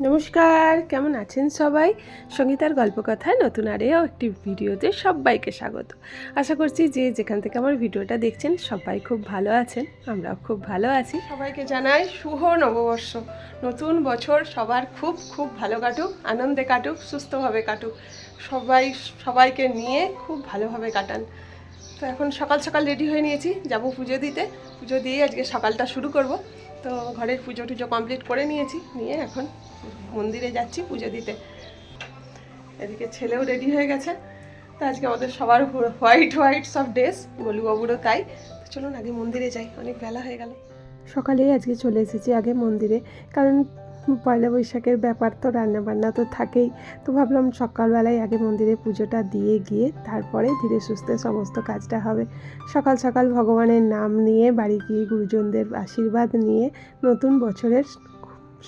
নমস্কার, কেমন আছেন সবাই? সঙ্গীতার গল্পকথায় নতুন আরও একটি ভিডিওতে সবাইকে স্বাগত। আশা করছি যে যেখান থেকে আমার ভিডিওটা দেখছেন সবাই খুব ভালো আছেন, আমরাও খুব ভালো আছি। সবাইকে জানাই শুভ নববর্ষ। নতুন বছর সবার খুব খুব ভালো কাটুক, আনন্দে কাটুক, সুস্থভাবে কাটুক। সবাইকে নিয়ে খুব ভালোভাবে কাটান। তো এখন সকাল সকাল রেডি হয়ে নিয়েছি, যাব পুজো দিতে। পুজো দিয়ে আজকে সকালটা শুরু করব। তো ঘরের পুজো টুজো কমপ্লিট করে নিয়েছি, নিয়ে এখন মন্দিরে যাচ্ছি পুজো দিতে। এদিকে ছেলেও রেডি হয়ে গেছে। তো আজকে আমাদের সবার হোয়াইট হোয়াইট সব ড্রেস, গোলুবাবুরও তাই। তো চলুন আগে মন্দিরে যাই, অনেক বেলা হয়ে গেল। সকালেই আজকে চলে এসেছি আগে মন্দিরে, কারণ পয়লা বৈশাখের ব্যাপার তো, রান্নাবান্না তো থাকেই। তো ভাবলাম সকালবেলায় আগে মন্দিরে পুজোটা দিয়ে গিয়ে তারপরে ধীরে সুস্থে সমস্ত কাজটা হবে। সকাল সকাল ভগবানের নাম নিয়ে বাড়ি গিয়ে গুরুজনদের আশীর্বাদ নিয়ে নতুন বছরের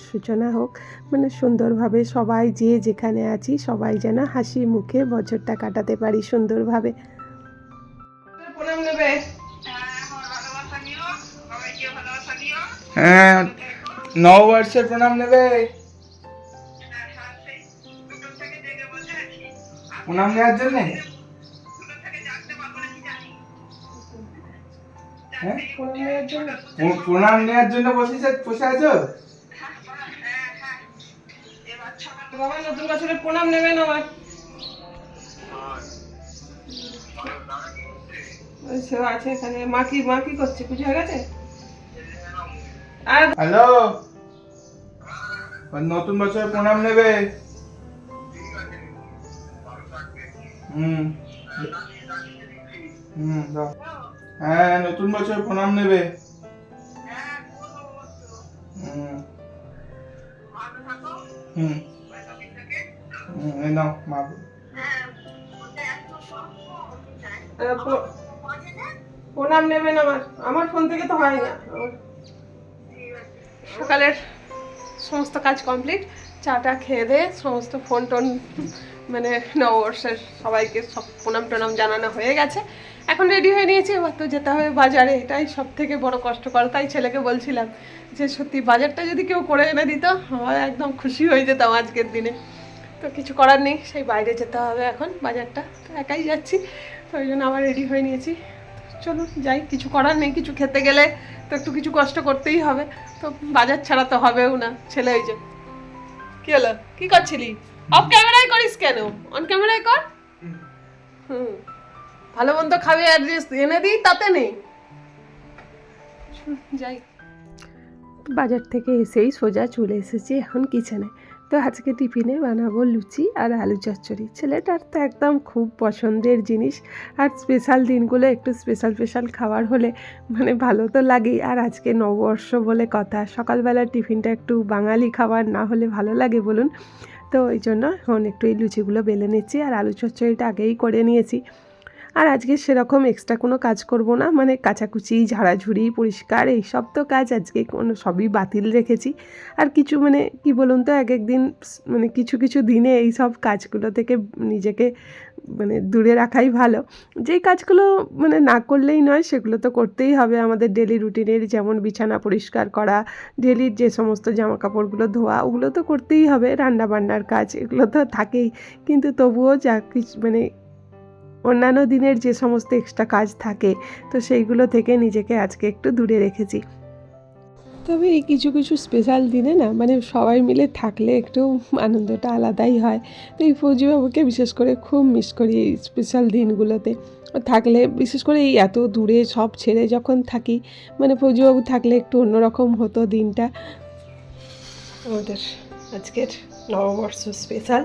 সূচনা হোক, মানে সুন্দরভাবে সবাই যে যেখানে আছি সবাই যেন হাসি মুখে বছরটা কাটাতে পারি সুন্দরভাবে। প্রণাম নেবে। হ্যাঁ, নববর্ষের প্রণাম নেবে। প্রণাম নেওয়ার জন্য প্রণাম নেওয়ার জন্য বসে আছো? বাবা নতুন বছরের প্রণাম নেবেন আমার। আছে এখানে। মা কি করছে? পুজো হয়ে গেছে? হ্যালো, নতুন বছরের প্রণাম নেবে। হ্যাঁ, নতুন বছর প্রণাম নেবে। এই নাও মা। প্রণাম নেবেন আমার ফোন থেকে তো হয় না। সকালের সমস্ত কাজ কমপ্লিট, চাটা খেয়ে দিয়ে সমস্ত ফোন টোন মানে নববর্ষের সবাইকে সব প্রণাম টনাম জানানো হয়ে গেছে। এখন রেডি হয়ে নিয়েছি, এবার তো যেতে হবে বাজারে। এটাই সব থেকে বড় কষ্টকর। তাই ছেলেকে বলছিলাম যে সত্যি বাজারটা যদি কেউ করে এনে দিত, আমার একদম খুশি হয়ে যেতাম আজকের দিনে। তো কিছু করার নেই, সেই বাইরে যেতে হবে এখন বাজারটা। তো একাই যাচ্ছি, তো ওই জন্য আবার রেডি হয়ে নিয়েছি। চলুন যাই, কিছু করার নেই। কিছু খেতে গেলে তো একটু কিছু কষ্ট করতেই হবে, তো বাজার ছাড়া তো হবেও না। ছেলে ওই যে কি হলো, কি করছিলি? অফ ক্যামেরায় করিস কেন? অন ক্যামেরায় কর। ভালো মন্দ খাবে, অ্যাড্রেস এনে দিই, তাতে নেই। যাই। বাজার থেকে এসেই সোজা চলে এসেছি এখন কিচেনে। তো আজকে টিফিনে বানাবো লুচি আর আলু চচ্চড়ি। ছেলেটার তো একদম খুব পছন্দের জিনিস। আর স্পেশাল দিনগুলো একটু স্পেশাল খাবার হলে মানে ভালো তো লাগেই। আর আজকে নববর্ষ বলে কথা, সকালবেলার টিফিনটা একটু বাঙালি খাবার না হলে ভালো লাগে বলুন? তো ওই জন্য এখন একটু এই লুচিগুলো বেলে নিচ্ছি, আর আলু চচ্চড়িটা আগেই করে নিয়েছি। আর আজকে সেরকম এক্সট্রা কোনো কাজ করব না, মানে কাচাকুচি, ঝাড়াঝুড়ি, পরিষ্কার এইসব তো কাজ আজকে সবই বাতিল রেখেছি। আর কিছু মানে কি বলুন তো, এক একদিন মানে কিছু দিনে এই সব কাজগুলো থেকে নিজেকে মানে দূরে রাখাই ভালো। যেই কাজগুলো মানে না করলেই নয় সেগুলো তো করতেই হবে আমাদের ডেলি রুটিনের, যেমন বিছানা পরিষ্কার করা, ডেলির যে সমস্ত জামা কাপড়গুলো ধোয়া, ওগুলো তো করতেই হবে। রান্নাবান্নার কাজ এগুলো তো থাকেই, কিন্তু তবুও যা কিছু মানে অন্যান্য দিনের যে সমস্ত এক্সট্রা কাজ থাকে, তো সেইগুলো থেকে নিজেকে আজকে একটু দূরে রেখেছি। তবে এই কিছু স্পেশাল দিনে না, মানে সবাই মিলে থাকলে একটু আনন্দটা আলাদাই হয়। তো এই ফৌজিবাবুকে বিশেষ করে খুব মিস করি এই স্পেশাল দিনগুলোতে থাকলে। বিশেষ করে এই এত দূরে সব ছেড়ে যখন থাকি, মানে ফৌজিবাবু থাকলে একটু অন্যরকম হতো দিনটা। আমাদের আজকের নববর্ষ স্পেশাল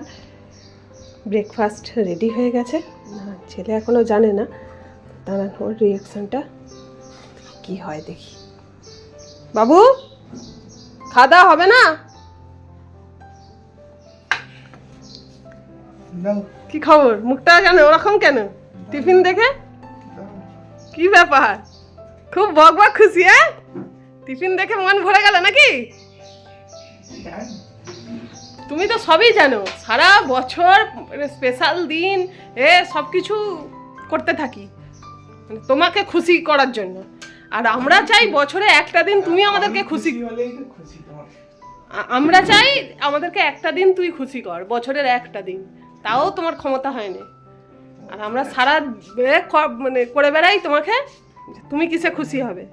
ব্রেকফাস্ট রেডি হয়ে গেছে। ছেলে এখনও জানে না, দাঁড়ান ওর রিয়াকশানটা কী হয় দেখি। বাবু, খাওয়া দাওয়া হবে না? কি খবর? মুখটা কেন ওরকম কেন? টিফিন দেখে কি ব্যাপার? খুব বক খুশি? হ্যাঁ, টিফিন দেখে মন ভরে গেল নাকি? তুমি তো সবই জানো, সারা বছর স্পেশাল দিন সব কিছু করতে থাকি মানে তোমাকে খুশি করার জন্য। আর আমরা চাই বছরে একটা দিন তুমি আমাদেরকে খুশি। আমরা চাই আমাদেরকে একটা দিন তুই খুশি কর, বছরের একটা দিন, তাও তোমার ক্ষমতা হয়নি। আর আমরা সারা মানে করে বেড়াই তোমাকে, তুমি কিসে খুশি হবে।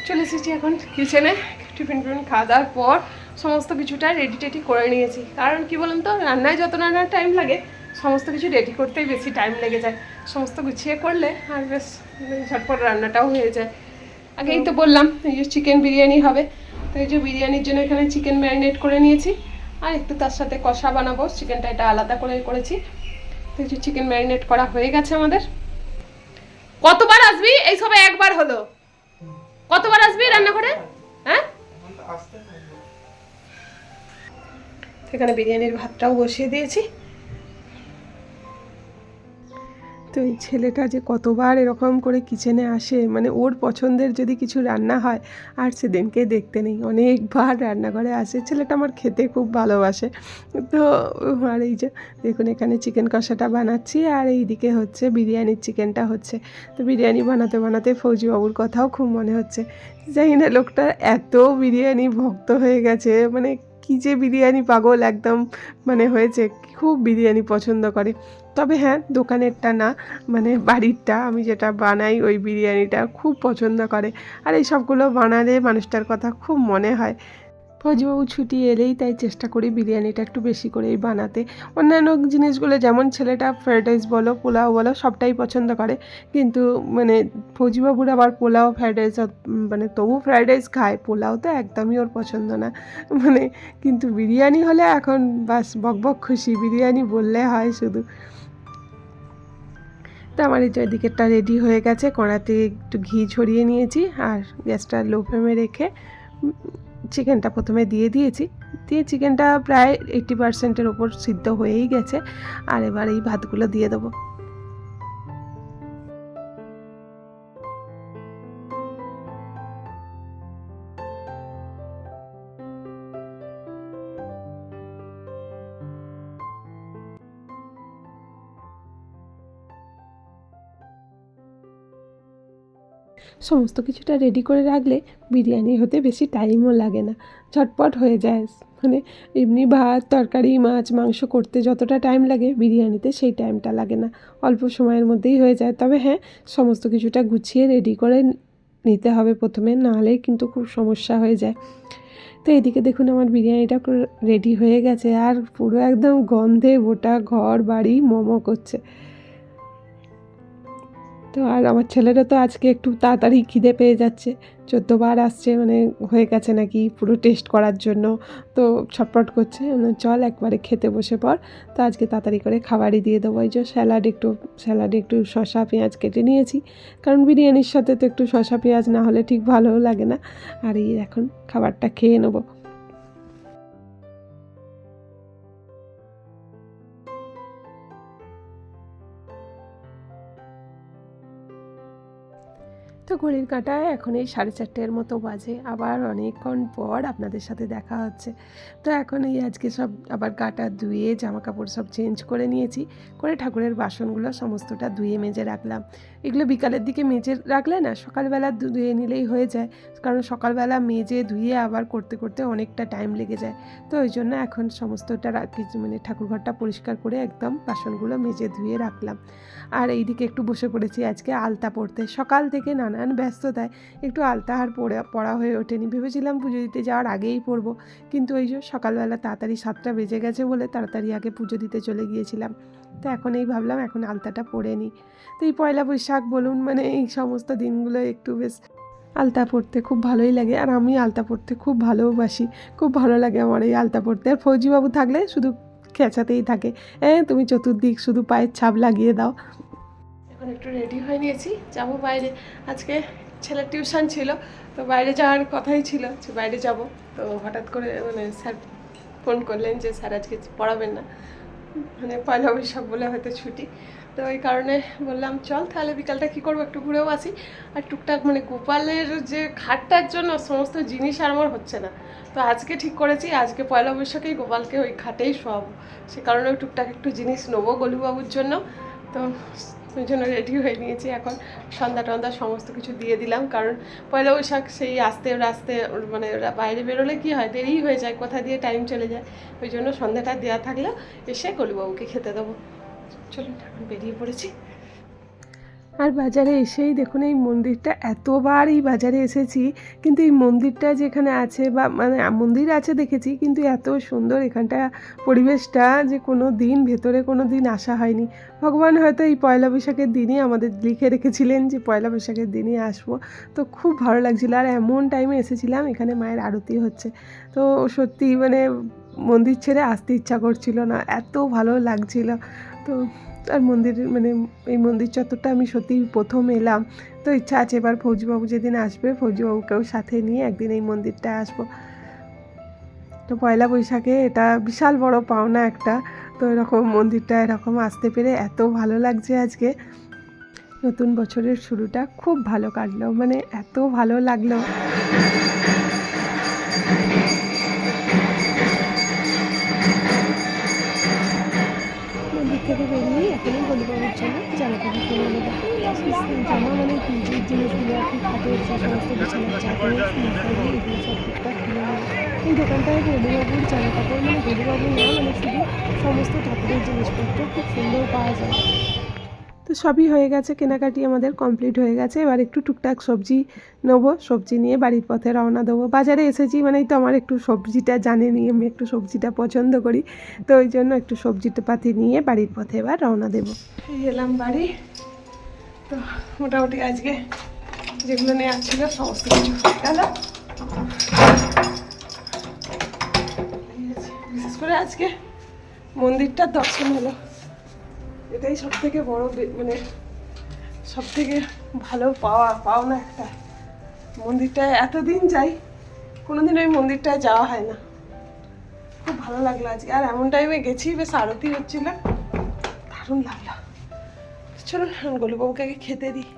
চলে এসেছি এখন কিচেনে, টিফিন খাওয়া দাওয়ার পর সমস্ত কিছুটা রেডি টেডি করে নিয়েছি। কারণ কি বলুন তো, রান্নায় যত রান্নার টাইম লাগে সমস্ত কিছু রেডি করতেই বেশি টাইম লেগে যায়। সমস্ত গুছিয়ে করলে আর বেশ ঝটপট রান্নাটাও হয়ে যায়। আগেই তো বললাম এই যে চিকেন বিরিয়ানি হবে, তো এই যে বিরিয়ানির জন্য এখানে চিকেন ম্যারিনেট করে নিয়েছি, আর একটু তার সাথে কষা বানাবো। চিকেনটা এটা আলাদা করে করেছি। তো এই যে চিকেন ম্যারিনেট করা হয়ে গেছে আমাদের। কতবার আসবি? এই সবে একবার হলো, কতবার আসবি রান্না করে? হ্যাঁ, এখানে বিরিয়ানির ভাতটাও বসিয়ে দিয়েছি। তো এই ছেলেটা যে কতবার এরকম করে কিচেনে আসে, মানে ওর পছন্দের যদি কিছু রান্না হয় আর সেদিনকে দেখতে নেই, অনেকবার রান্নাঘরে আসে। ছেলেটা আমার খেতে খুব ভালোবাসে। তো আর এই যে দেখুন এখানে চিকেন কষাটা বানাচ্ছি, আর এইদিকে হচ্ছে বিরিয়ানির চিকেনটা হচ্ছে। তো বিরিয়ানি বানাতে বানাতে ফৌজিবাবুর কথাও খুব মনে হচ্ছে। জানি না লোকটা এত বিরিয়ানি ভক্ত হয়ে গেছে, মানে কী যে বিরিয়ানি পাগল একদম মানে হয়েছে, খুব বিরিয়ানি পছন্দ করে। তবে হ্যাঁ, দোকানেরটা না, মানে বাড়িরটা আমি যেটা বানাই ওই বিরিয়ানিটা খুব পছন্দ করে। আর এই সবগুলো বানালে মানুষটার কথা খুব মনে হয়। ফৌজিবাবু ছুটি এলেই তাই চেষ্টা করি বিরিয়ানিটা একটু বেশি করেই বানাতে। অন্যান্য জিনিসগুলো যেমন ছেলেটা ফ্রায়েড রাইস বলো পোলাও বলো সবটাই পছন্দ করে, কিন্তু মানে ফৌজিবাবুর আবার পোলাও ফ্রায়েড রাইস মানে তবু ফ্রায়েড রাইস খায়, পোলাও তো একদমই ওর পছন্দ না। মানে কিন্তু বিরিয়ানি হলে এখন বাস বকবক খুশি, বিরিয়ানি বললে হয় শুধু। তো আমার এই চারদিকেরটা রেডি হয়ে গেছে, কড়াতে একটু ঘি ছড়িয়ে নিয়েছি, আর গ্যাসটা লো ফ্লেমে রেখে চিকেনটা প্রথমে দিয়ে দিয়েছি। দিয়ে চিকেনটা প্রায় 80%-এর ওপর সিদ্ধ হয়েই গেছে, আর এবার এই ভাতগুলো দিয়ে দেবো। সমস্ত কিছুটা রেডি করে রাখলে বিরিয়ানি হতে বেশি টাইমও লাগে না, ঝটপট হয়ে যায়। মানে এমনি ভাত তরকারি মাছ মাংস করতে যতটা টাইম লাগে বিরিয়ানিতে সেই টাইমটা লাগে না, অল্প সময়ের মধ্যেই হয়ে যায়। তবে হ্যাঁ, সমস্ত কিছুটা গুছিয়ে রেডি করে নিতে হবে প্রথমে, নাহলেই কিন্তু খুব সমস্যা হয়ে যায়। তো এদিকে দেখুন আমার বিরিয়ানিটা রেডি হয়ে গেছে, আর পুরো একদম গন্ধে গোটা ঘর বাড়ি মোমো করছে। তো আর আমার ছেলেরা তো আজকে একটু তাড়াতাড়ি খিদে পেয়ে যাচ্ছে, 14বার আসছে, মানে হয়ে গেছে নাকি পুরো টেস্ট করার জন্য। তো ছটপট করছে, চল একবারে খেতে বসে পড়। তো আজকে তাড়াতাড়ি করে খাবারই দিয়ে দেবো। এই যে স্যালাডে একটু শসা পেঁয়াজ কেটে নিয়েছি, কারণ বিরিয়ানির সাথে তো একটু শসা পেঁয়াজ না হলে ঠিক ভালোও লাগে না। আর এই এখন খাবারটা খেয়ে নেবো। তো ঘড়ির কাঁটায় এখন এই 4:30-এর মতো বাজে, আবার অনেকক্ষণ পর আপনাদের সাথে দেখা হচ্ছে। তো এখন এই আজকে সব আবার গাটা ধুয়ে জামা কাপড় সব চেঞ্জ করে নিয়েছি, করে ঠাকুরের বাসনগুলো সমস্তটা ধুয়ে মেজে রাখলাম। এগুলো বিকালের দিকে মেজে রাখলে না সকালবেলা ধুয়ে নিলেই হয়ে যায়, কারণ সকালবেলা মেজে ধুয়ে আবার করতে করতে অনেকটা টাইম লেগে যায়। তো ওই জন্য এখন সমস্তটা মানে ঠাকুরঘরটা পরিষ্কার করে একদম বাসনগুলো মেজে ধুয়ে রাখলাম। আর এইদিকে একটু বসে পড়েছি আজকে আলতা পড়তে। সকাল থেকে নানান ব্যস্ততায় একটু আলতা আর পড়া হয়ে ওঠেনি, ভেবেছিলাম পুজো দিতে যাওয়ার আগেই পড়বো, কিন্তু ওই যে সকালবেলা তাড়াতাড়ি 7টা বেজে গেছে বলে তাড়াতাড়ি আগে পুজো দিতে চলে গিয়েছিলাম। তো এখন এই ভাবলাম এখন আলতাটা পরে নিই। তো এই পয়লা বৈশাখ বলুন, মানে এই সমস্ত দিনগুলো একটু বেশ আলতা পরতে খুব ভালোই লাগে, আর আমি আলতা পরতে খুব ভালোবাসি, খুব ভালো লাগে আমার এই আলতা পরতে। আর ফৌজিবাবু থাকলে শুধু খেঁচাতেই থাকে, তুমি চতুর্দিক শুধু পায়ের ছাপ লাগিয়ে দাও। এখন একটু রেডি হয়ে নিয়েছি, যাবো বাইরে। আজকে ছেলের টিউশন ছিল, তো বাইরে যাওয়ার কথাই ছিল যে বাইরে যাব। তো হঠাৎ করে মানে স্যার ফোন করলেন যে স্যার আজকে পড়াবেন না, মানে পয়লা বৈশাখ বলে হয়তো ছুটি। তো ওই কারণে বললাম চল তাহলে বিকালটা কী করবো, একটু ঘুরেও আসি। আর টুকটাক মানে গোপালের যে ঘাটটার জন্য সমস্ত জিনিস আর আমার হচ্ছে না, তো আজকে ঠিক করেছি আজকে পয়লা বৈশাখেই গোপালকে ওই ঘাটেই শোয়াবো। সে কারণে টুকটাক একটু জিনিস নেবো গলুবাবুর জন্য। তো ওই জন্য রেডি হয়ে নিয়েছি। এখন সন্ধ্যা টন্ধা সমস্ত কিছু দিয়ে দিলাম, কারণ পয়লা বৈশাখ সেই আস্তে মানে ওরা বাইরে বেরোলে কী হয়, দেরি হয়ে যায়, কোথা দিয়ে টাইম চলে যায়। ওই জন্য সন্ধ্যাটা দেওয়া থাকলে এসে গলুবাবুকে খেতে দেবো। চলুন এখন বেরিয়ে পড়েছি। আর বাজারে এসেই দেখুন এই মন্দিরটা, এতবার এই বাজারে এসেছি কিন্তু এই মন্দিরটা যেখানে আছে, বা মানে মন্দির আছে দেখেছি, কিন্তু এত সুন্দর এখানটা পরিবেশটা যে কোনো দিন ভেতরে কোনো দিন আসা হয়নি। ভগবান হয়তো এই পয়লা বৈশাখের দিনই আমাদের লিখে রেখেছিলেন যে পয়লা বৈশাখের দিনই আসবো। তো খুব ভালো লাগছিলো। আর এমন টাইমে এসেছিলাম, এখানে মায়ের আরতি হচ্ছে। তো সত্যি মানে মন্দির ছেড়ে আসতে ইচ্ছা করছিল না, এত ভালো লাগছিল। তো আর মন্দির মানে এই মন্দির চত্বরটা আমি সত্যিই প্রথম এলাম। তো ইচ্ছা আছে এবার ফৌজিবাবু যেদিন আসবে, ফৌজিবাবুকেও সাথে নিয়ে একদিন এই মন্দিরটায় আসবো। তো পয়লা বৈশাখে এটা বিশাল বড় পাওনা একটা। তো এরকম মন্দিরটা এরকম আসতে পেরে এত ভালো লাগছে আজকে। নতুন বছরের শুরুটা খুব ভালো কাটলো, মানে এত ভালো লাগলো। মন্দির থেকে বেরিয়ে এখানে গলুবাবুর জন্য জামা কাপড় কিনে নেবো। জামা মানে কি যে জিনিসগুলো আর কি, খাটের যে সমস্ত বিছানার চাদর, মাথারি, এগুলো সব টুকটাক কিনে নেবো। এই দোকানটায় গলুবাবুর জামা কাপড়, মানে গলুবাবু না, মানে শুধু সমস্ত ঠাকুরের জিনিসপত্র খুব সুন্দর পাওয়া যায়। তো সবই হয়ে গেছে, কেনাকাটি আমাদের কমপ্লিট হয়ে গেছে। এবার একটু টুকটাক সবজি নেবো, সবজি নিয়ে বাড়ির পথে রওনা দেবো। বাজারে এসেছি মানেই তো আমার একটু সবজিটা জানেনই, আমি একটু সবজিটা পছন্দ করি। তো ওই জন্য একটু সবজিটা পাতি নিয়ে বাড়ির পথে এবার রওনা দেবো। এলাম বাড়ি। তো মোটামুটি আজকে যেগুলো নেওয়া ছিল সমস্ত কিছু হয়ে গেল। বিশেষ করে আজকে মন্দিরটার দর্শন হলো, এটাই সব থেকে বড়, মানে সব থেকে ভালো পাওনা একটা। মন্দিরটায় এতদিন যাই, কোনোদিন ওই মন্দিরটায় যাওয়া হয় না। খুব ভালো লাগলো আজকে। আর এমন টাইমে গেছি, বেশ আরতি হচ্ছিল, দারুণ লাগলো। চলুন গলুবাবুকে আগে খেতে দিই।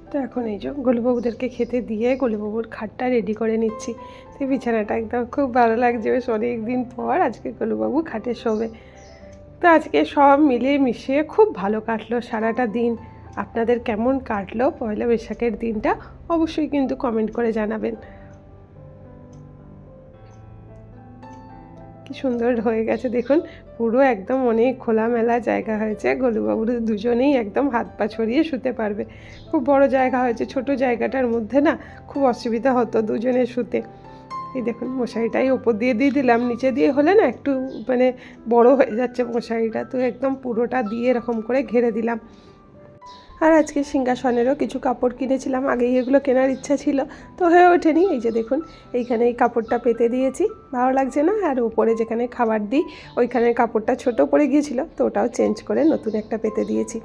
তো এখন এই যে গলুবাবুদেরকে খেতে দিয়ে গলুবাবুর খাটটা রেডি করে নিচ্ছি। তো বিছানাটা একদম খুব ভালো লাগছে, বেশ অনেক দিন পর আজকে গলুবাবু খাটে শোবে। তো আজকে সব মিলিয়ে মিশিয়ে খুব ভালো কাটলো সারাটা দিন। আপনাদের কেমন কাটলো পয়লা বৈশাখের দিনটা অবশ্যই কিন্তু কমেন্ট করে জানাবেন। কি সুন্দর হয়ে গেছে দেখুন, পুরো একদম অনেক খোলামেলা জায়গা হয়েছে। গলুবাবুর দুজনেই একদম হাত পা ছড়িয়ে শুতে পারবে। খুব বড় জায়গা হয়েছে, ছোট জায়গাটার মধ্যে না খুব অসুবিধা হতো দুজনে শুতে। এই দেখুন মশারিটাই ওপর দিয়ে দিলাম, নিচে দিয়ে হলে না একটু মানে বড় হয়ে যাচ্ছে মশারিটা। তো একদম পুরোটা দিয়ে এরকম করে ঘিরে দিলাম। আর আজকে সিংহাসনেরও কিছু কাপড় কিনেছিলাম, আগেই এগুলো কেনার ইচ্ছা ছিল, তো হয়ে ওঠেনি। এই যে দেখুন এইখানে এই কাপড়টা পেতে দিয়েছি, ভালো লাগছে না? আর উপরে যেখানে খাবার দিই ওইখানে কাপড়টা ছোট পড়ে গিয়েছিল, তো ওটাও চেঞ্জ করে নতুন একটা পেতে দিয়েছি।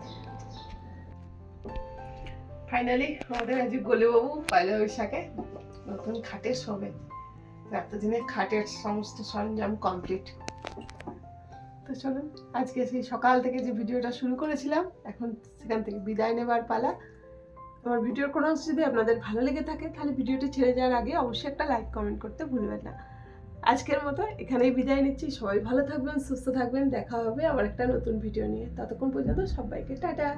ফাইনালি আমাদের আজকে গলুবাবু পয়লা বৈশাখে নতুন খাটে শোবে। এতদিনের খাটের সমস্ত সরঞ্জাম কমপ্লিট। তো চলুন আজকে সেই সকাল থেকে যে ভিডিওটা শুরু করেছিলাম, এখন সেখান থেকে বিদায় নেবার পালা। আমার ভিডিওর কোনো অংশ যদি আপনাদের ভালো লেগে থাকে তাহলে ভিডিওটি ছেড়ে যাওয়ার আগে অবশ্যই একটা লাইক কমেন্ট করতে ভুলবেন না। আজকের মতো এখানেই বিদায় নিচ্ছি। সবাই ভালো থাকবেন, সুস্থ থাকবেন। দেখা হবে আবার একটা নতুন ভিডিও নিয়ে। ততক্ষণ পর্যন্ত সবাইকে টাটা।